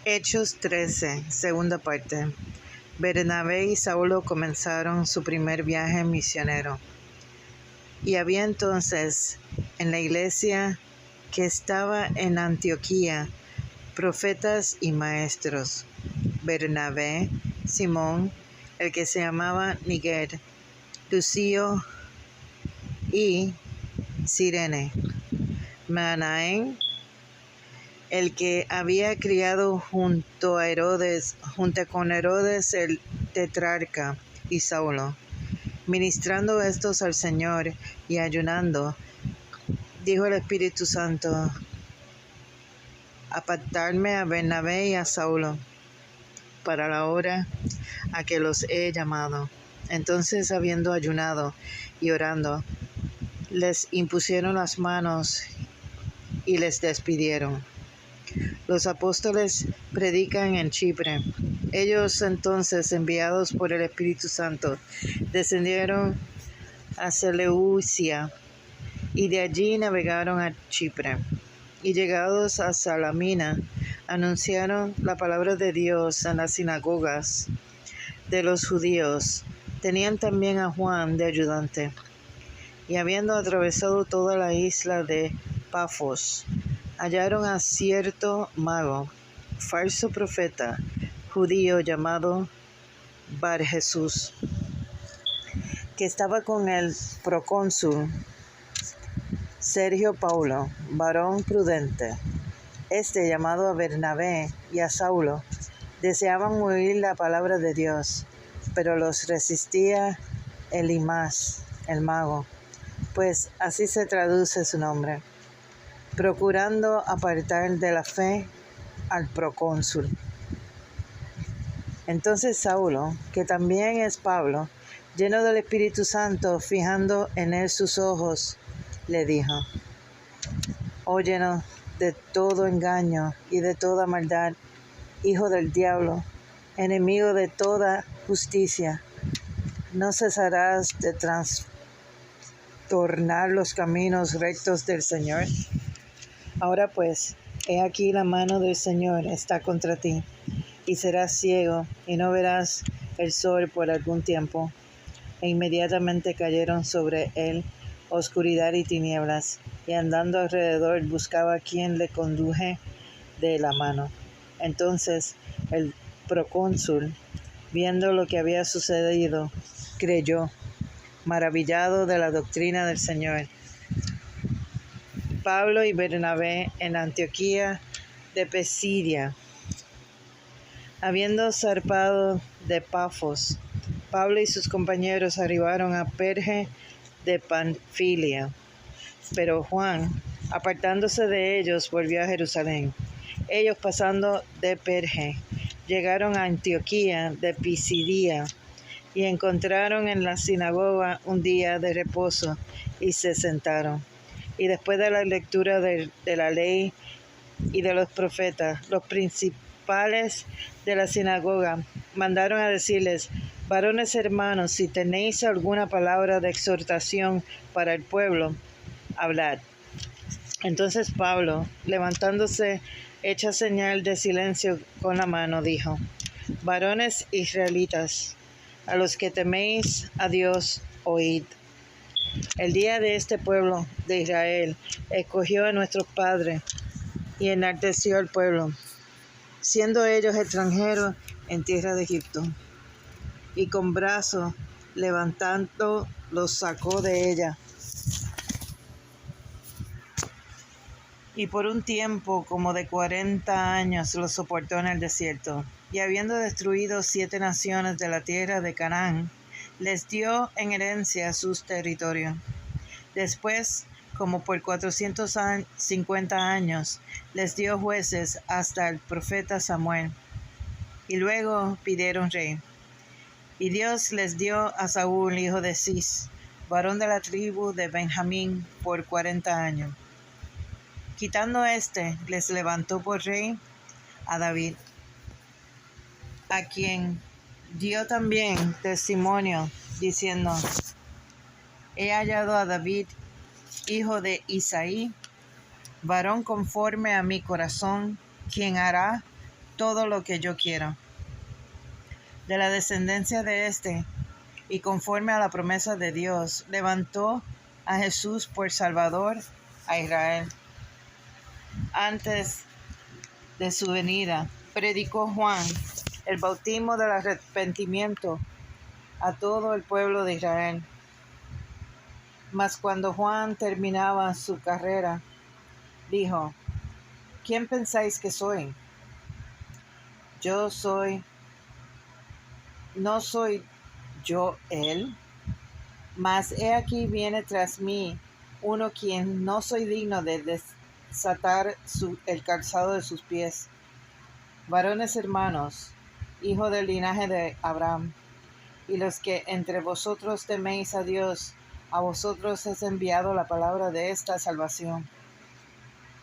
Hechos 13, segunda parte. Bernabé y Saulo comenzaron su primer viaje misionero. Y había entonces en la iglesia que estaba en Antioquía profetas y maestros: Bernabé, Simón, el que se llamaba Niger, Lucio y Cirene, Manaén, el que había criado junto con Herodes el tetrarca, y Saulo. Ministrando estos al Señor y ayunando, dijo el Espíritu Santo: apartarme a Bernabé y a Saulo para la obra a que los he llamado. Entonces, habiendo ayunado y orando, les impusieron las manos y les despidieron. Los apóstoles predican en Chipre. Ellos entonces, enviados por el Espíritu Santo, descendieron a Seleucia y de allí navegaron a Chipre. Y llegados a Salamina, anunciaron la palabra de Dios en las sinagogas de los judíos. Tenían también a Juan de ayudante. Y habiendo atravesado toda la isla de Pafos, hallaron a cierto mago, falso profeta, judío, llamado Bar Jesús, que estaba con el procónsul Sergio Paulo, varón prudente. Este, llamado a Bernabé y a Saulo, deseaban oír la palabra de Dios, pero los resistía Elimas, el mago, pues así se traduce su nombre, procurando apartar de la fe al procónsul. Entonces Saulo, que también es Pablo, lleno del Espíritu Santo, fijando en él sus ojos, le dijo: óyenos de todo engaño y de toda maldad, hijo del diablo, enemigo de toda justicia, ¿no cesarás de trastornar los caminos rectos del Señor? Ahora pues, he aquí la mano del Señor está contra ti, y serás ciego, y no verás el sol por algún tiempo. E inmediatamente cayeron sobre él oscuridad y tinieblas, y andando alrededor buscaba a quien le conduje de la mano. Entonces el procónsul, viendo lo que había sucedido, creyó, maravillado de la doctrina del Señor. Pablo y Bernabé en Antioquía de Pisidia. Habiendo zarpado de Pafos, Pablo y sus compañeros arribaron a Perge de Panfilia, pero Juan, apartándose de ellos, volvió a Jerusalén. Ellos, pasando de Perge, llegaron a Antioquía de Pisidia y encontraron en la sinagoga un día de reposo y se sentaron. Y después de la lectura de la ley y de los profetas, los principales de la sinagoga mandaron a decirles: varones hermanos, si tenéis alguna palabra de exhortación para el pueblo, hablad. Entonces Pablo, levantándose, hecha señal de silencio con la mano, dijo: varones israelitas, a los que teméis a Dios, oíd. El día de este pueblo de Israel escogió a nuestros padres y enalteció al pueblo, siendo ellos extranjeros en tierra de Egipto, y con brazo levantando los sacó de ella. Y por un tiempo como de 40 años los soportó en el desierto. Y habiendo destruido 7 naciones de la tierra de Canaán, les dio en herencia sus territorios. Después, como por 450 años, les dio jueces hasta el profeta Samuel. Y luego pidieron rey. Y Dios les dio a Saúl, hijo de Cis, varón de la tribu de Benjamín, por 40 años. Quitando les levantó por rey a David, a quien dio también testimonio, diciendo: he hallado a David, hijo de Isaí, varón conforme a mi corazón, quien hará todo lo que yo quiero. De la descendencia de éste, y conforme a la promesa de Dios, levantó a Jesús por Salvador a Israel. Antes de su venida, predicó Juan el bautismo del arrepentimiento a todo el pueblo de Israel. Mas cuando Juan terminaba su carrera, dijo: ¿Quién pensáis que soy? ¿No soy yo él? Mas he aquí viene tras mí uno quien no soy digno de desatar el calzado de sus pies. Varones hermanos, hijos del linaje de Abraham, y los que entre vosotros teméis a Dios, a vosotros es enviado la palabra de esta salvación.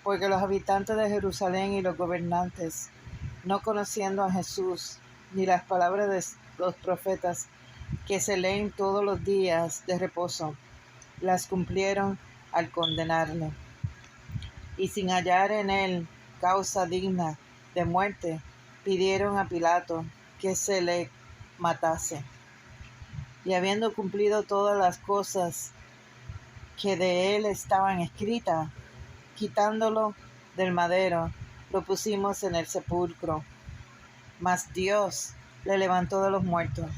Porque los habitantes de Jerusalén y los gobernantes, no conociendo a Jesús, ni las palabras de los profetas, que se leen todos los días de reposo, las cumplieron al condenarle. Y sin hallar en él causa digna de muerte, pidieron a Pilato que se le matase. Y habiendo cumplido todas las cosas que de él estaban escritas, quitándolo del madero, lo pusimos en el sepulcro. Mas Dios le levantó de los muertos.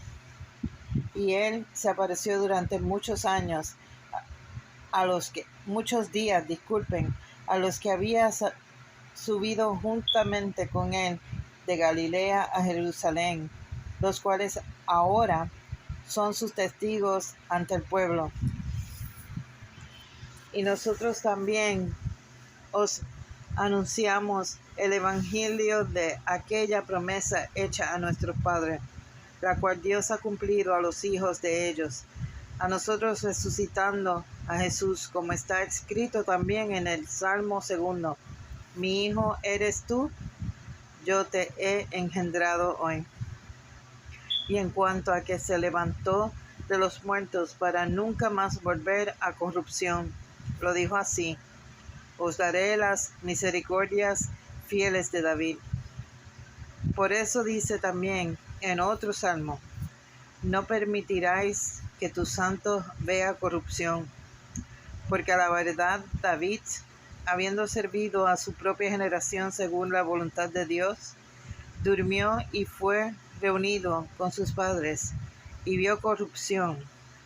Y él se apareció durante muchos días, a los que había subido juntamente con él de Galilea a Jerusalén, los cuales ahora son sus testigos ante el pueblo. Y nosotros también os anunciamos el evangelio de aquella promesa hecha a nuestros padres, la cual Dios ha cumplido a los hijos de ellos, a nosotros resucitando a Jesús, como está escrito también en el Salmo 2: Mi hijo eres tú, yo te he engendrado hoy. Y en cuanto a que se levantó de los muertos para nunca más volver a corrupción, lo dijo así: Os daré las misericordias fieles de David. Por eso dice también en otro salmo: No permitirás que tu santo vea corrupción. Porque a la verdad David, habiendo servido a su propia generación según la voluntad de Dios, durmió y fue reunido con sus padres, y vio corrupción.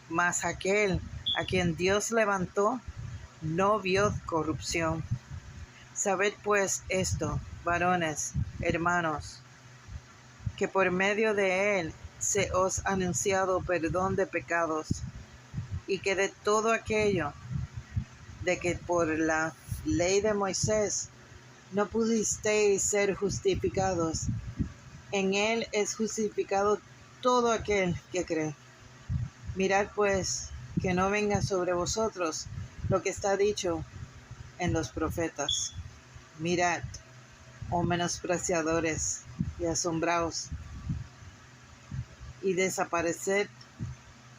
Mas aquel a quien Dios levantó, no vio corrupción. Sabed pues esto, varones, hermanos, que por medio de él se os ha anunciado perdón de pecados, y que de todo aquello de que por la ley de Moisés no pudisteis ser justificados, en él es justificado todo aquel que cree. Mirad pues que no venga sobre vosotros lo que está dicho en los profetas. Mirad, oh menospreciadores, y asombraos, y desapareced,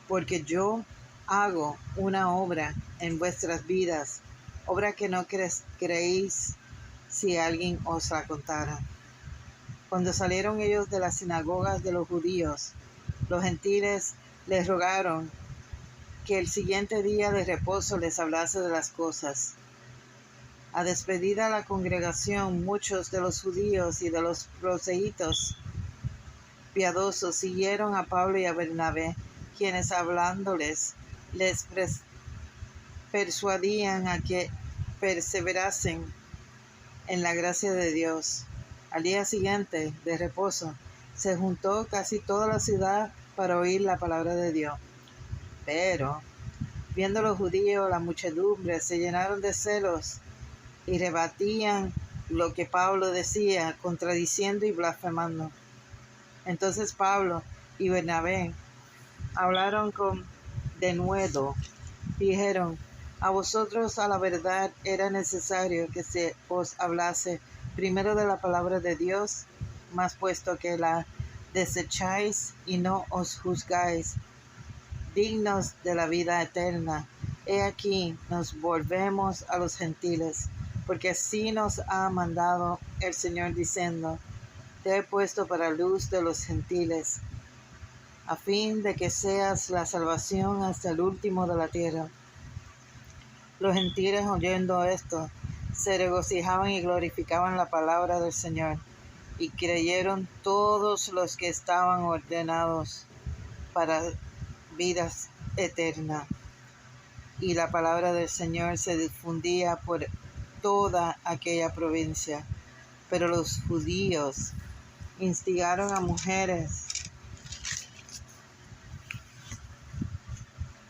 porque yo hago una obra en vuestras vidas, obra que no creéis si alguien os la contara. Cuando salieron ellos de las sinagogas de los judíos, los gentiles les rogaron que el siguiente día de reposo les hablase de las cosas. A despedida la congregación, muchos de los judíos y de los proselitos piadosos siguieron a Pablo y a Bernabé, quienes hablándoles les persuadían a que perseverasen en la gracia de Dios. Al día siguiente de reposo se juntó casi toda la ciudad para oír la palabra de Dios. Pero, viendo los judíos, la muchedumbre se llenaron de celos y rebatían lo que Pablo decía, contradiciendo y blasfemando. Entonces Pablo y Bernabé hablaron con denuedo. Dijeron: A vosotros a la verdad era necesario que se os hablase primero de la palabra de Dios, mas puesto que la desecháis y no os juzgáis dignos de la vida eterna, he aquí nos volvemos a los gentiles, porque así nos ha mandado el Señor diciendo: te he puesto para luz de los gentiles, a fin de que seas la salvación hasta el último de la tierra. Los gentiles, oyendo esto, se regocijaban y glorificaban la palabra del Señor, y creyeron todos los que estaban ordenados para vida eterna. Y la palabra del Señor se difundía por toda aquella provincia. Pero los judíos instigaron a mujeres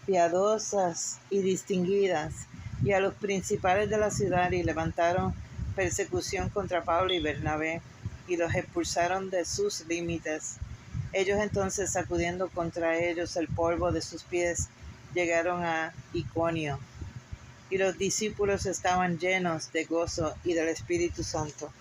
piadosas y distinguidas y a los principales de la ciudad, y levantaron persecución contra Pablo y Bernabé y los expulsaron de sus límites. Ellos entonces, sacudiendo contra ellos el polvo de sus pies, llegaron a Iconio, y los discípulos estaban llenos de gozo y del Espíritu Santo.